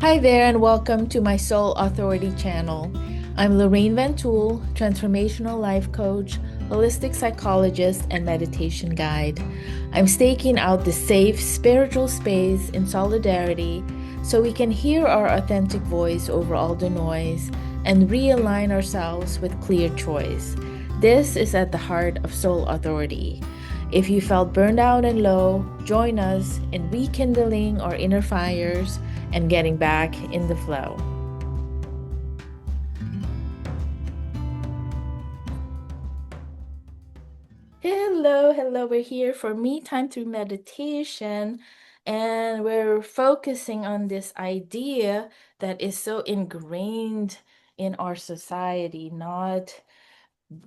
Hi there, and welcome to my Soul Authority channel. I'm Lorraine Van Tool, transformational life coach, holistic psychologist, and meditation guide. I'm staking out the safe spiritual space in solidarity so we can hear our authentic voice over all the noise and realign ourselves with clear choice. This is at the heart of Soul Authority. If you felt burned out and low, join us in rekindling our inner fires and getting back in the flow. Hello, hello. We're here for Me Time Through Meditation, and we're focusing on this idea that is so ingrained in our society, not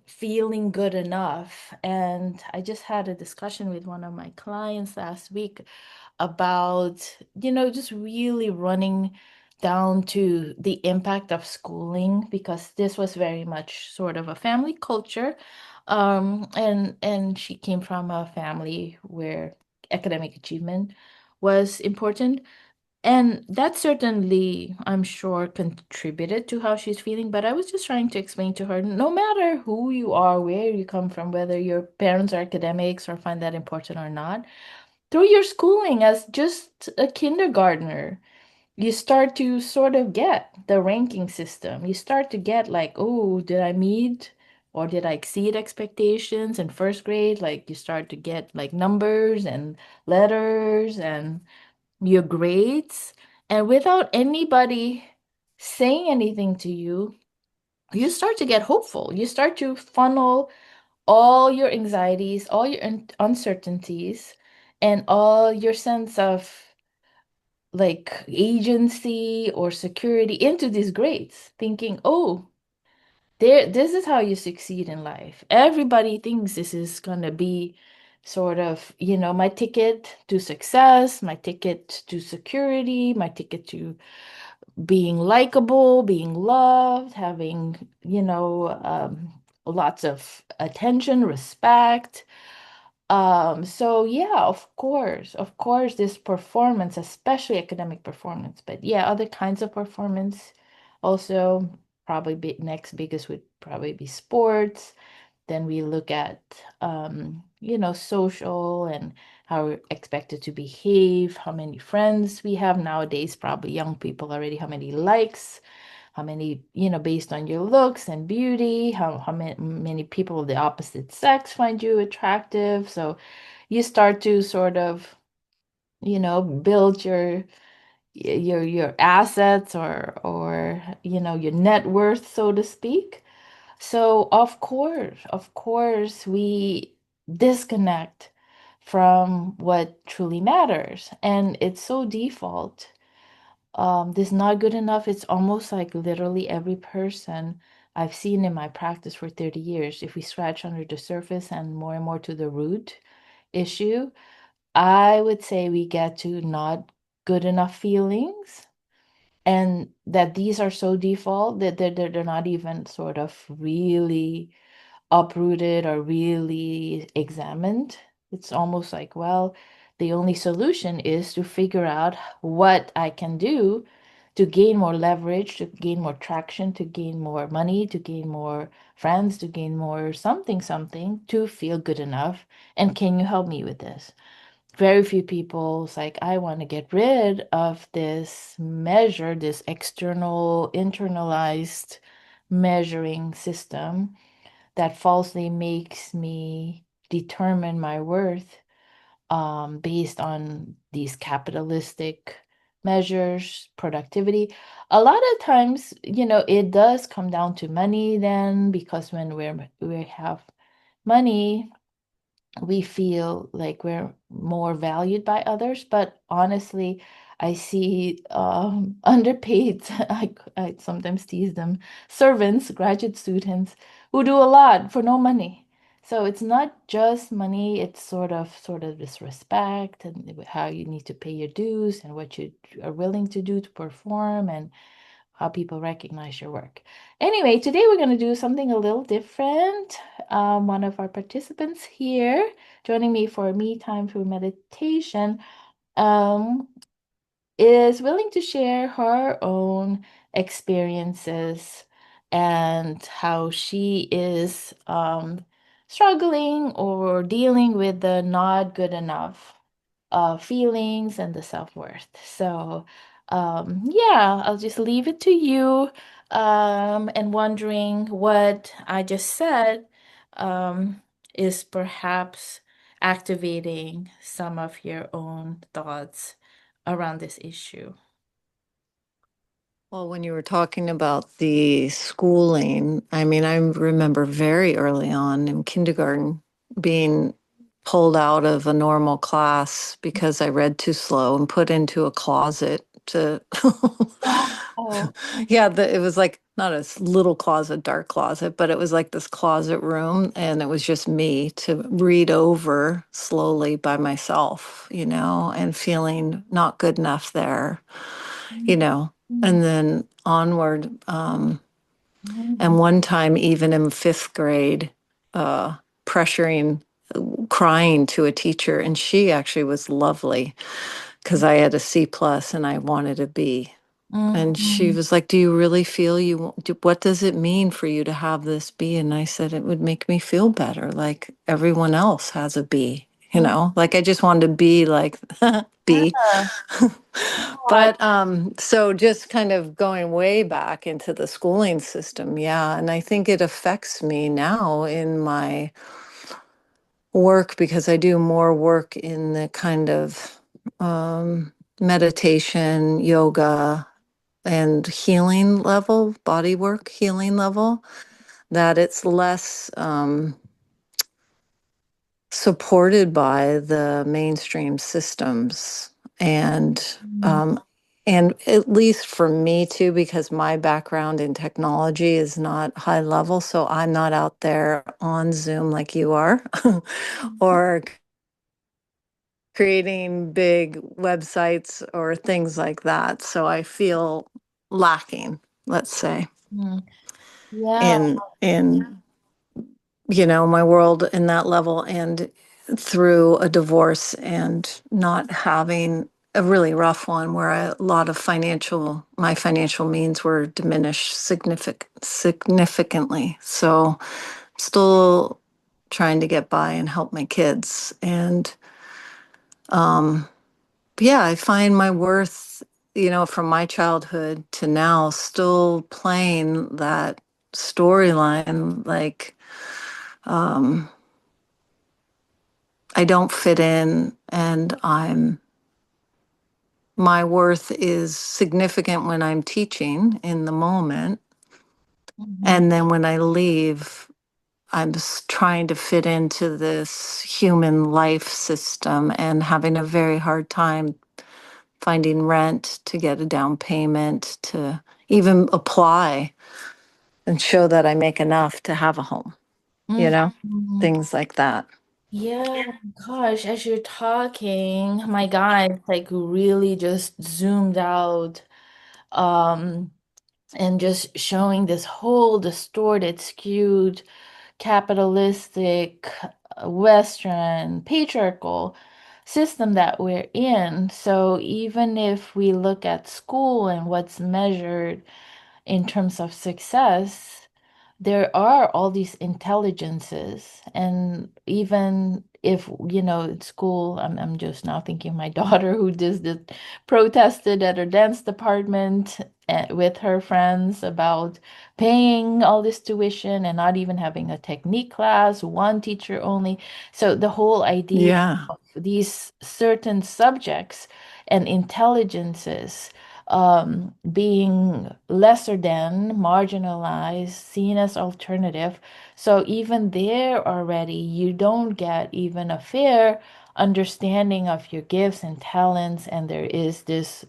feeling good enough. And I just had a discussion with one of my clients last week about, just really running down to the impact of schooling because this was very much sort of a family culture. And she came from a family where academic achievement was important. And that certainly, I'm sure, contributed to how she's feeling. But I was just trying to explain to her, no matter who you are, where you come from, whether your parents are academics or find that important or not, through your schooling as just a kindergartner, you start to sort of get the ranking system. You start to get like, oh, did I meet or did I exceed expectations in first grade? Like you start to get like numbers and letters and your grades. And without anybody saying anything to you, you start to get hopeful. You start to funnel all your anxieties, all your uncertainties, and all your sense of like agency or security into these grades, thinking, oh, this is how you succeed in life. Everybody thinks this is gonna be sort of, my ticket to success, my ticket to security, my ticket to being likable, being loved, having, lots of attention, respect. So yeah, of course, this performance, especially academic performance, but yeah, other kinds of performance also probably next biggest would probably be sports. Then we look at social and how we're expected to behave, how many friends we have nowadays, probably young people already, how many likes, how many, based on your looks and beauty, how many people of the opposite sex find you attractive. So you start to sort of, build your assets or your net worth, so to speak. So of course, we disconnect from what truly matters, and it's so default. This not good enough. It's almost like literally every person I've seen in my practice for 30 years. If we scratch under the surface and more to the root issue, I would say we get to not good enough feelings, and that these are so default that they're not even sort of really uprooted or really examined. It's almost like, well, the only solution is to figure out what I can do to gain more leverage, to gain more traction, to gain more money, to gain more friends, to gain more something to feel good enough. And can you help me with this? Very few people, it's like, I want to get rid of this measure, this external, internalized measuring system that falsely makes me determine my worth based on these capitalistic measures, productivity. A lot of times, it does come down to money then, because when we have money, we feel like we're more valued by others. But honestly, I see underpaid, I sometimes tease them, servants, graduate students who do a lot for no money. So it's not just money, it's sort of this respect and how you need to pay your dues and what you are willing to do to perform and how people recognize your work. Anyway, today we're going to do something a little different. One of our participants here joining me for me time through meditation um, is willing to share her own experiences and how she is struggling or dealing with the not good enough feelings and the self-worth. So, yeah, I'll just leave it to you. And wondering what I just said is perhaps activating some of your own thoughts around this issue. Well, when you were talking about the schooling, I mean, I remember very early on in kindergarten being pulled out of a normal class because I read too slow and put into a closet to Oh. yeah, it was like not a little closet, dark closet, but it was like this closet room, and it was just me to read over slowly by myself, and feeling not good enough there, you know, and then onward. And one time, even in fifth grade, uh, pressuring, crying to a teacher, and she actually was lovely because I had a C plus and I wanted a B. And she Mhm. was like, "Do you really feel what does it mean for you to have this B?" And I said, "It would make me feel better, like everyone else has a B, like I just wanted to be like B." Yeah. But so just kind of going way back into the schooling system, yeah. And I think it affects me now in my work because I do more work in the kind of meditation, yoga, and healing level, body work healing level, that it's less supported by the mainstream systems. And Mhm. and at least for me too, because my background in technology is not high level, so I'm not out there on Zoom like you are, or creating big websites or things like that. So I feel lacking, let's say, Mhm. Yeah. in my world in that level, and through a divorce and not having a really rough one where a lot of my financial means were diminished significantly. So still trying to get by and help my kids. And yeah, I find my worth, from my childhood to now, still playing that storyline. Like, I don't fit in, and my worth is significant when I'm teaching in the moment. Mhm. And then when I leave, I'm trying to fit into this human life system and having a very hard time finding rent to get a down payment to even apply and show that I make enough to have a home, you know, Mhm. things like that. Yeah, gosh, as you're talking, my God, like really just zoomed out, um, and just showing this whole distorted, skewed, capitalistic, Western, patriarchal system that we're in. So even if we look at school and what's measured in terms of success, there are all these intelligences. And even if, at school, I'm just now thinking of my daughter who just did protested at her dance department with her friends about paying all this tuition and not even having a technique class, one teacher only. So the whole idea Yeah. of these certain subjects and intelligences being lesser than, marginalized, seen as alternative. So even there already, you don't get even a fair understanding of your gifts and talents, and there is this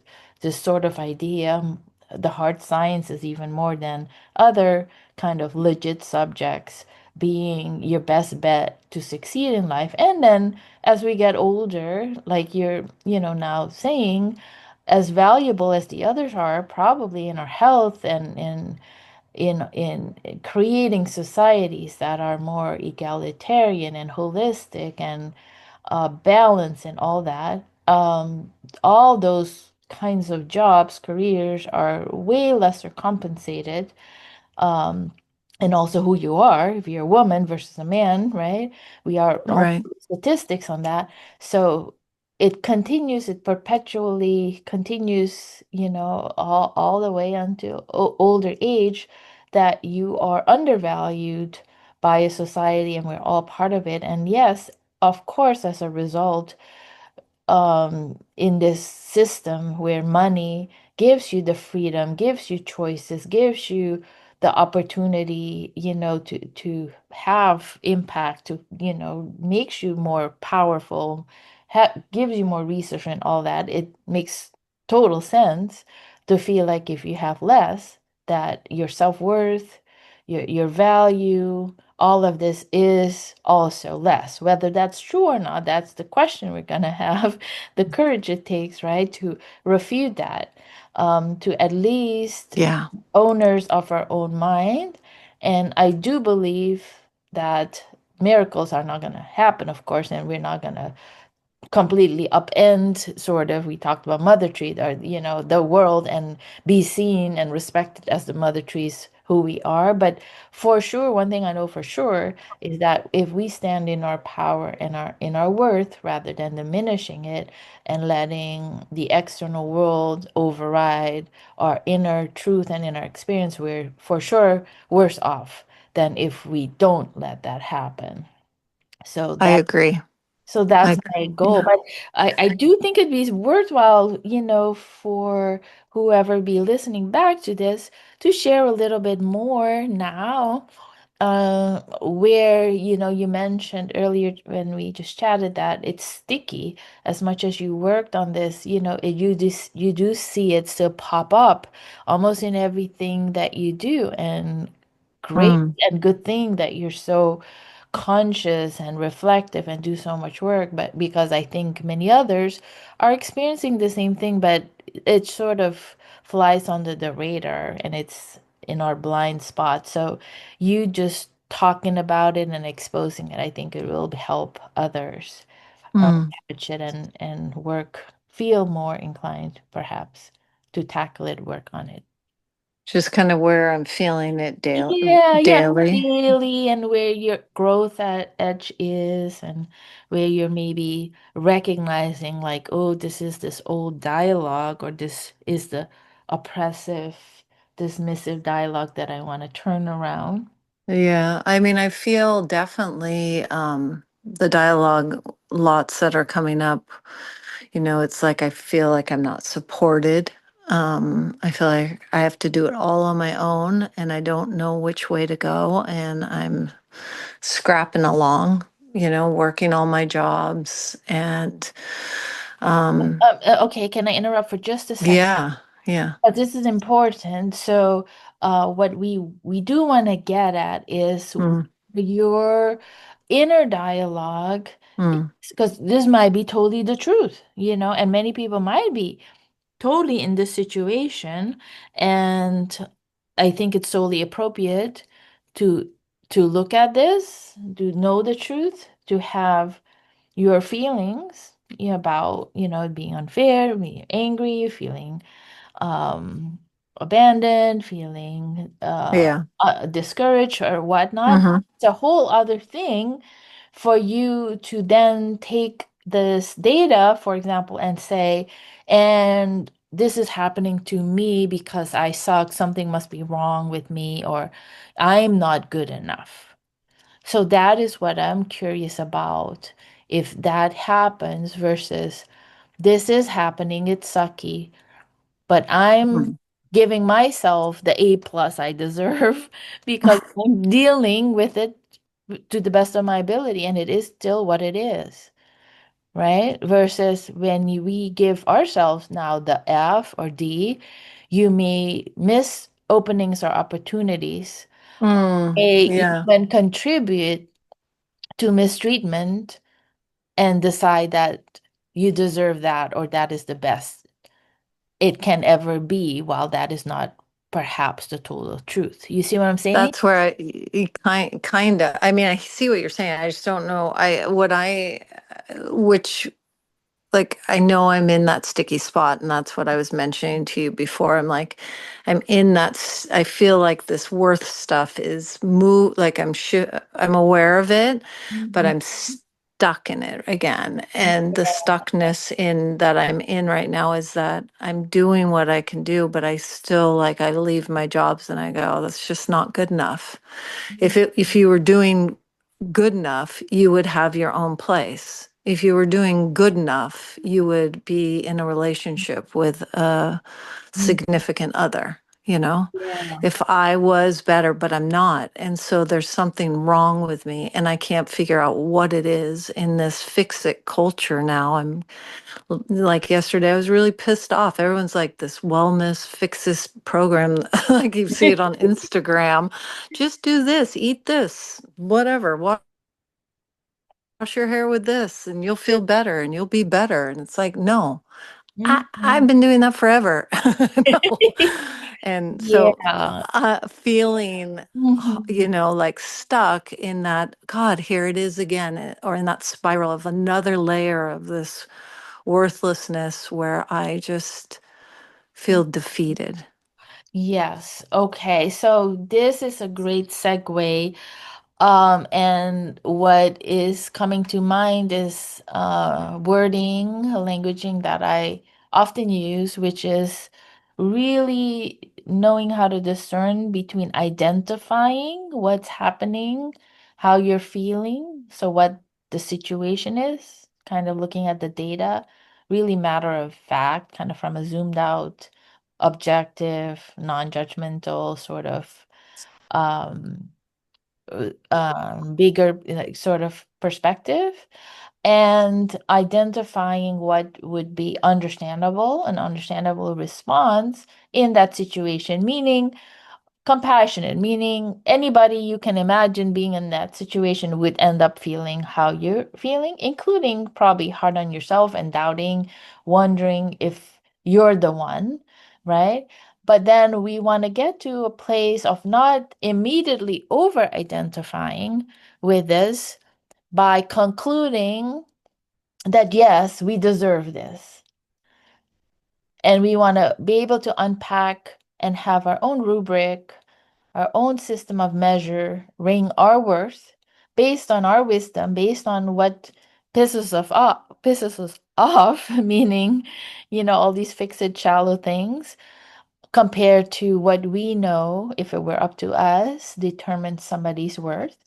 sort of idea. The hard sciences even more than other kind of legit subjects being your best bet to succeed in life. And then as we get older, like you're, now saying, as valuable as the others are, probably in our health and in creating societies that are more egalitarian and holistic and balanced and all that. All those kinds of jobs, careers are way lesser compensated. um, and also who you are, if you're a woman versus a man, right? We are all Right. statistics on that. So it perpetually continues, all the way until older age, that you are undervalued by a society, and we're all part of it. And yes, of course, as a result, in this system where money gives you the freedom, gives you choices, gives you the opportunity, to have impact, to, makes you more powerful, gives you more research and all that. It makes total sense to feel like if you have less, that your self-worth, your value, all of this is also less. Whether that's true or not, that's the question we're going to have the courage it takes, right, to refute that, to at least Yeah. owners of our own mind. And I do believe that miracles are not going to happen, of course, and we're not going to completely upend, sort of, we talked about mother tree, or the world, and be seen and respected as the mother trees who we are. But for sure, one thing I know for sure is that if we stand in our power and our worth, rather than diminishing it and letting the external world override our inner truth and inner experience, we're for sure worse off than if we don't let that happen. So I that agree. so I that's agree. my goal. Yeah. But I do think it'd be worthwhile, for whoever be listening back to this, to share a little bit more now, where, you mentioned earlier when we just chatted that it's sticky. As much as you worked on this, you do see it still pop up almost in everything that you do. And great Mm. and good thing that you're so conscious and reflective and do so much work. But because I think many others are experiencing the same thing, but it sort of flies under the radar, and it's in our blind spot. So you just talking about it and exposing it, I think it will help others Mm. catch it, and feel more inclined perhaps to tackle it, work on it. Just kind of where I'm feeling it Yeah, yeah, daily. daily, and where your growth at edge is, and where you're maybe recognizing, like, oh, this is this old dialogue, or this is the oppressive, dismissive dialogue that I want to turn around. Yeah, I mean, I feel definitely the dialogue lots that are coming up. It's like I feel like I'm not supported. I feel like I have to do it all on my own, and I don't know which way to go. And I'm scrapping along, working all my jobs. And Okay, can I interrupt for just a second? yeah, yeah, But this is important. So, what we do want to get at is mm, your inner dialogue, mm, because this might be totally the truth, and many people might be totally in this situation, and I think it's totally appropriate to look at this, to know the truth, to have your feelings, about, being unfair, being angry, feeling abandoned, feeling yeah, discouraged or whatnot. hmm, It's a whole other thing for you to then take this data, for example, and say, and this is happening to me because I suck, something must be wrong with me, or I'm not good enough. So that is what I'm curious about. If that happens versus this is happening, it's sucky, but I'm giving myself the A plus I deserve because I'm dealing with it to the best of my ability, and it is still what it is, right? Versus when we give ourselves now the F or D, you may miss openings or opportunities, may yeah. even contribute to mistreatment, and decide that you deserve that, or that is the best it can ever be, while that is not perhaps the total truth. You see what I'm saying? That's where kind of. I mean, I see what you're saying. I just don't know. Which like I know I'm in that sticky spot, and that's what I was mentioning to you before. I'm like, I'm in that. I feel like this worth stuff is move. Like I'm aware of it, but Mhm. I'm stuck in it again. And the stuckness in that I'm in right now is that I'm doing what I can do, but I still like I leave my jobs and I go, that's just not good enough. If you were doing good enough, you would have your own place. If you were doing good enough, you would be in a relationship with a Mhm. significant other, you know? Yeah. If I was better, but I'm not. And so there's something wrong with me, and I can't figure out what it is in this fix it culture now. I'm like yesterday, I was really pissed off. Everyone's like this wellness fix this program, like you see it on Instagram. Just do this, eat this, whatever. Wash your hair with this, and you'll feel better, and you'll be better. And it's like, no, I've Mhm. been doing that forever. No. And so Yeah. feeling, Mhm. like stuck in that, God, here it is again, or in that spiral of another layer of this worthlessness where I just feel defeated. Yes. Okay. So this is a great segue. And what is coming to mind is wording, languaging that I often use, which is really knowing how to discern between identifying what's happening, how you're feeling, so what the situation is, kind of looking at the data, really matter of fact, kind of from a zoomed out, objective, non-judgmental sort of um bigger like sort of perspective and identifying what would be understandable an understandable response in that situation, meaning compassionate, meaning anybody you can imagine being in that situation would end up feeling how you're feeling, including probably hard on yourself and doubting, wondering if you're the one, right? But then we want to get to a place of not immediately over identifying with this by concluding that yes, we deserve this. And we want to be able to unpack and have our own rubric, our own system of measuring our worth based on our wisdom, based on what pisses us off, meaning, all these fixed, shallow things, compared to what we know, if it were up to us, determines somebody's worth.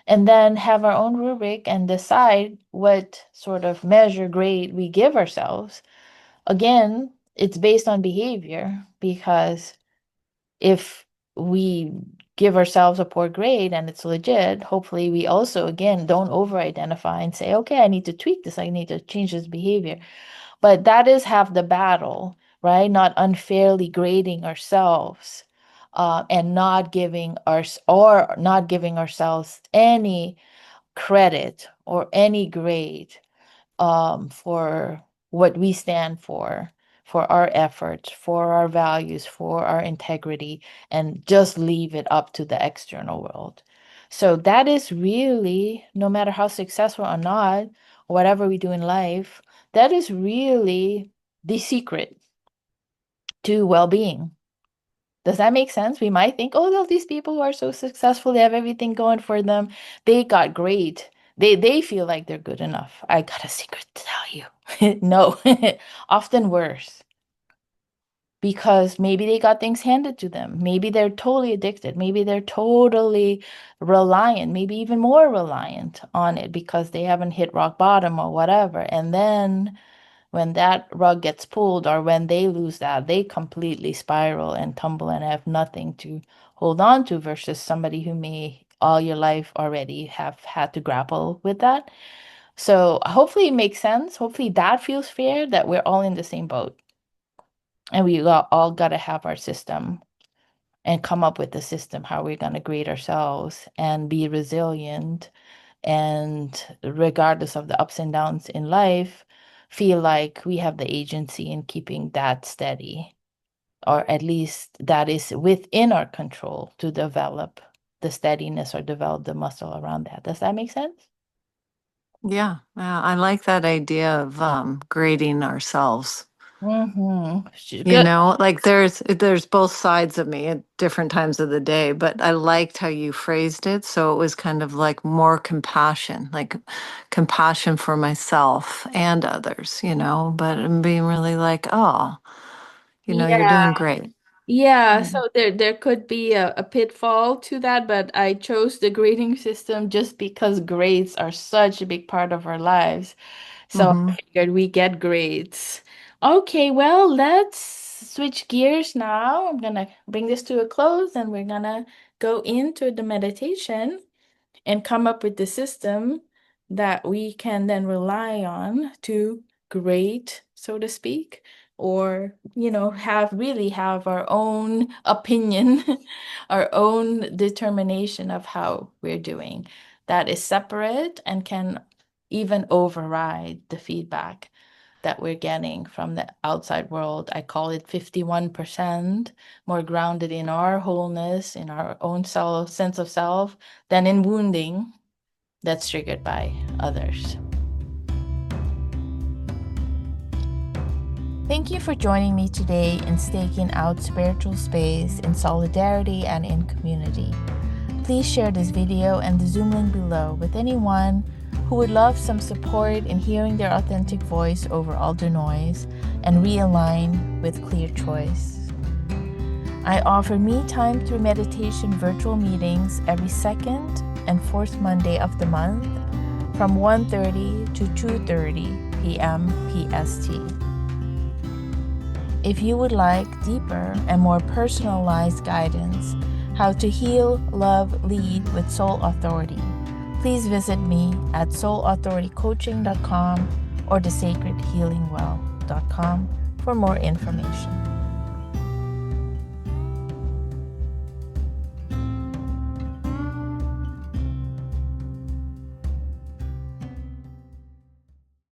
And then have our own rubric and decide what sort of measure grade we give ourselves. Again, it's based on behavior because if we give ourselves a poor grade and it's legit, hopefully we also, again, don't over identify and say, okay, I need to tweak this, I need to change this behavior. But that is half the battle, right? Not unfairly grading ourselves. And not giving ourselves any credit or any grade for what we stand for our efforts, for our values, for our integrity, and just leave it up to the external world. So that is really, no matter how successful or not, whatever we do in life, that is really the secret to well-being. Does that make sense? We might think, oh, all these people who are so successful, they have everything going for them. They got great. They feel like they're good enough. I got a secret to tell you. No, often worse. Because maybe they got things handed to them. Maybe they're totally addicted. Maybe they're totally reliant, maybe even more reliant on it because they haven't hit rock bottom or whatever. And then when that rug gets pulled or when they lose that, they completely spiral and tumble and have nothing to hold on to versus somebody who may all your life already have had to grapple with that. So hopefully it makes sense. Hopefully that feels fair that we're all in the same boat and we all got to have our system and come up with a system how we're going to grade ourselves and be resilient and regardless of the ups and downs in life, feel like we have the agency in keeping that steady, or at least that is within our control to develop the steadiness or develop the muscle around that. Does that make sense? Yeah, yeah, I like that idea of grading ourselves. You Good. know, like there's both sides of me at different times of the day, but I liked how you phrased it. So it was kind of like more compassion, like compassion for myself and others, you know, but I'm being really like, oh, you know, you're Yeah. doing great. Yeah, Mm-hmm. so there could be a pitfall to that, but I chose the grading system just because grades are such a big part of our lives. So I Mm-hmm. figured we get grades. Okay, well, let's switch gears now. I'm gonna bring this to a close and we're gonna go into the meditation and come up with the system that we can then rely on to grade, so to speak, or, have our own opinion, our own determination of how we're doing. That is separate and can even override the feedback that we're getting from the outside world. I call it 51% more grounded in our wholeness, in our own self, sense of self, than in wounding that's triggered by others. Thank you for joining me today in staking out spiritual space in solidarity and in community. Please share this video and the Zoom link below with anyone who would love some support in hearing their authentic voice over all the noise and realign with clear choice. I offer me time through meditation virtual meetings every second and fourth Monday of the month from 1:30 to 2:30 p.m. PST. If you would like deeper and more personalized guidance, how to heal, love, lead with soul authority, please visit me at soulauthoritycoaching.com or thesacredhealingwell.com for more information.